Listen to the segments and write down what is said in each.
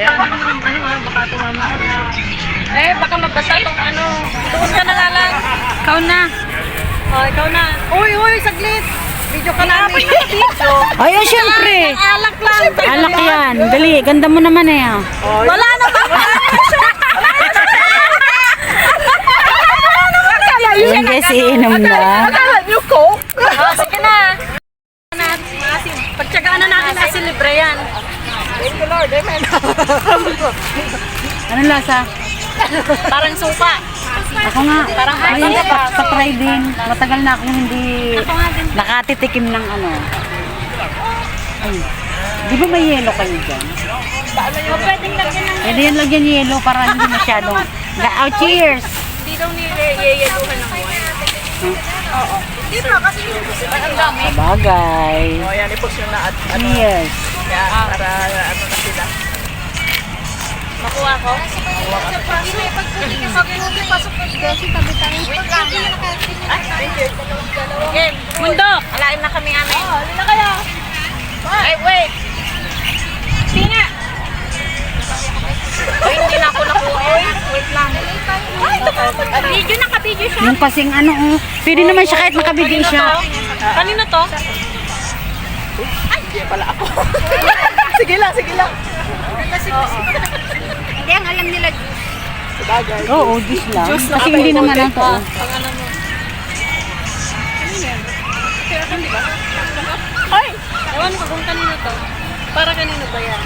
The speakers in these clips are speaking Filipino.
Ayan. Baka tumama ka na. Baka mabasa itong ano. Tuon ka na lang. Ikaw na. Oh, ikaw na. Uy, saglit. Video ka na. Ay, syempre. Alak lang. Alak yan. Dali, ganda mo naman eh. Wala na ba? Yun guys, iinom na. Akala niyo ko? Sige na. Pagtsagaan na natin na silibre yan. Thank you Lord, amen. Anong lasa? Parang suka. Ako nga. Parang May sa try din. Matagal na akong hindi nakatitikim ng ano. Ay, di ba may yelo kayo dyan? Pwedeng lagyan ng... Pwede yan lagyan yelo para hindi masyadong... Oh, cheers! Hindi daw niyeyeluhan ng wine. Oo. Dito kasi ang dami. Bagay. O yan, i-push nyo na at ano. Cheers! Yan, para ano na sila. Makuha ko? Wait lang. Thank you. Game. Mundo. Alain na kami amin. Oo, alin na kaya. Ay, wait. Tinga. Ay, hindi na ako nakuha. Wait lang. Ay, video, naka-video siya. Yung kasing ano, pwede naman siya kahit nakabigay siya. Kanino to? Hindi pala ako. Sige lang. Hindi, ang alam nila. Sabagay. Oo, juice lang. Kasi hindi naman ang to. Pangalan mo. Ay! Ewan ko kung kanino to. Para kanino ba yan?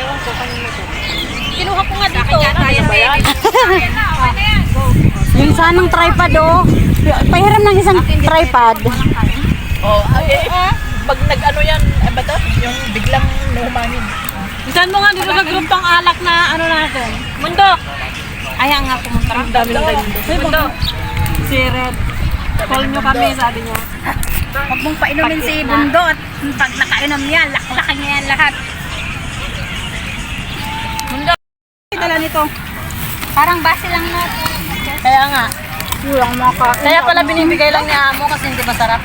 Ewan ko kanino to. Kinuha ko nga dito. Kaya ba yan? Yung sanang tripod, oh. Pahiram ng isang tripod. O, pag nag-ano yan, ba to? Yung biglang nahumanin. Saan mo nga dito sa group tong alak na ano natin? Mundo! Ayaw nga pumunta. Ang dami ng kayo mundo. Mundo! Si Red. Call nyo kami, sabi niya. Huwag mong painumin si Bundo at pag nakainom niya, laklakan niya yan lahat. Mundo! Dala nito. Parang base lang na. Kaya nga. Kulang mo ka. Kaya pala binibigay lang ni Amo kasi hindi masarap.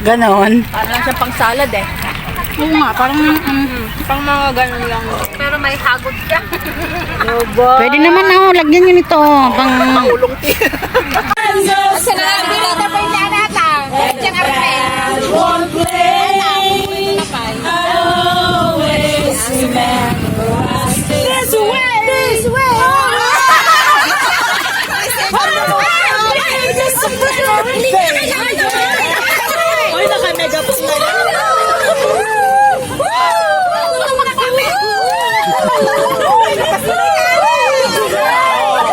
Ganon. Para lang siya pang salad eh. Oo nga, parang... Pang mga ganun lang. Pero may hagod ka. Pwede naman ako, lagyan nyo nito. Pang... Ulong ti. Uy, naka-mega po na yan.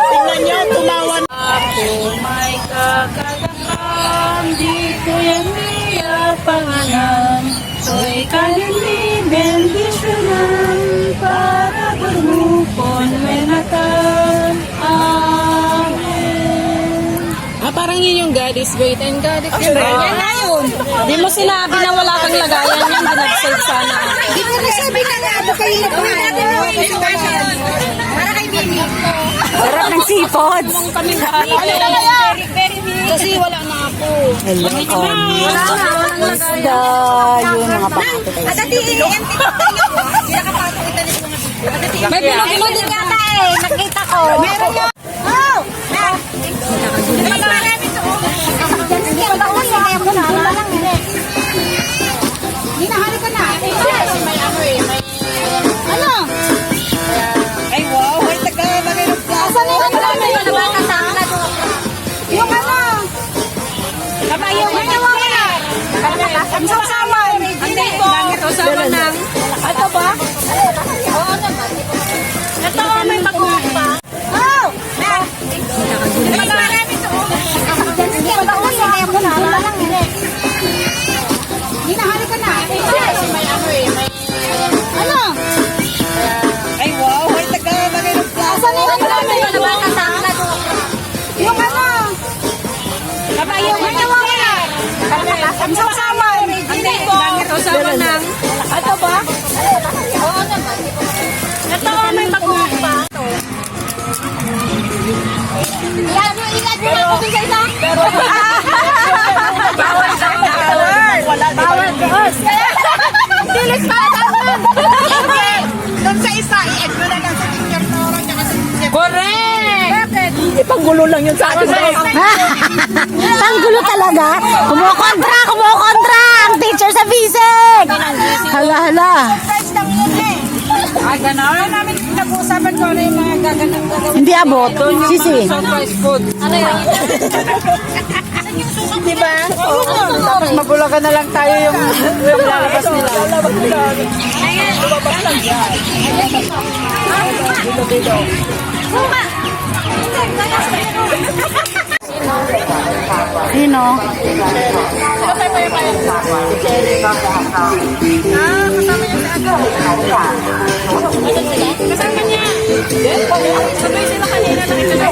Tingnan niyo, tumawan. Ako may kagagahan, di ko yan niya pangalan. So'y kanili, bendisyonan, para bumukon, wenatan. Amen. Parang yun yung God is great and God is great. Yan na yun. Di mo sinabi na wala kang lagayan yan, binag-save sana. Di ko nasabi na nga, ano kayo na buhay natin yung para kay Bibi. Sarap ng seafoods. Kami lahat. Kasi wala na ako. Hello, isda. Yun, mga pangati tayo. At ati, i-empty ko tayo. Pinakapasok kita nito mga Bibi. May pinag-inog Hindi nga tayo, nakita ko. Meron nga. Oh! Hindi naman namin ito. Hindi ko lang ulit. Kaya ko na. Wala lang eh. Hinahali ko na. May ano eh, may... Ano? Ay wow, ay taga-lagay ng plato. Asan na yung ano? Yung ano? Yung wala. Ang sasawan. Hindi po. Sama ng... Ito ba? Oo naman. Ito, may bagoong pa. Oh! Hindi naman namin ito. Hindi ko lang ulit. Kaya ko na. Wala lang eh. Hinahali ko na. May ano eh, may... Ano? Ay wow, ay taga-lagay ng plato. Asan na yung ano? Yung ano? Yung wala. Ang sasawan. Hindi po. Sama ng... Ito ba? Oo naman. Ito, may bagoong pa. Yan yung ilad nila ko sa isa. Bawal sa Wala, di ba? Bawal. Dilis pa. panggulo lang yun sa akin. Panggulo talaga. Kumukontra ang teacher sa visig. Hala. Gano'n namin pinag-uusapan ko ano yung mga gaganap. Hindi abot. Sisi. Surprise food. Ano yun? Diba? Tapos mabulagan na lang tayo yung lalabas nila. Sino? Kasama niya. Sabay sila kanina nakita.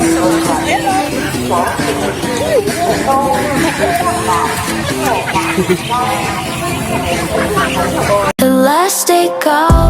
The last day call.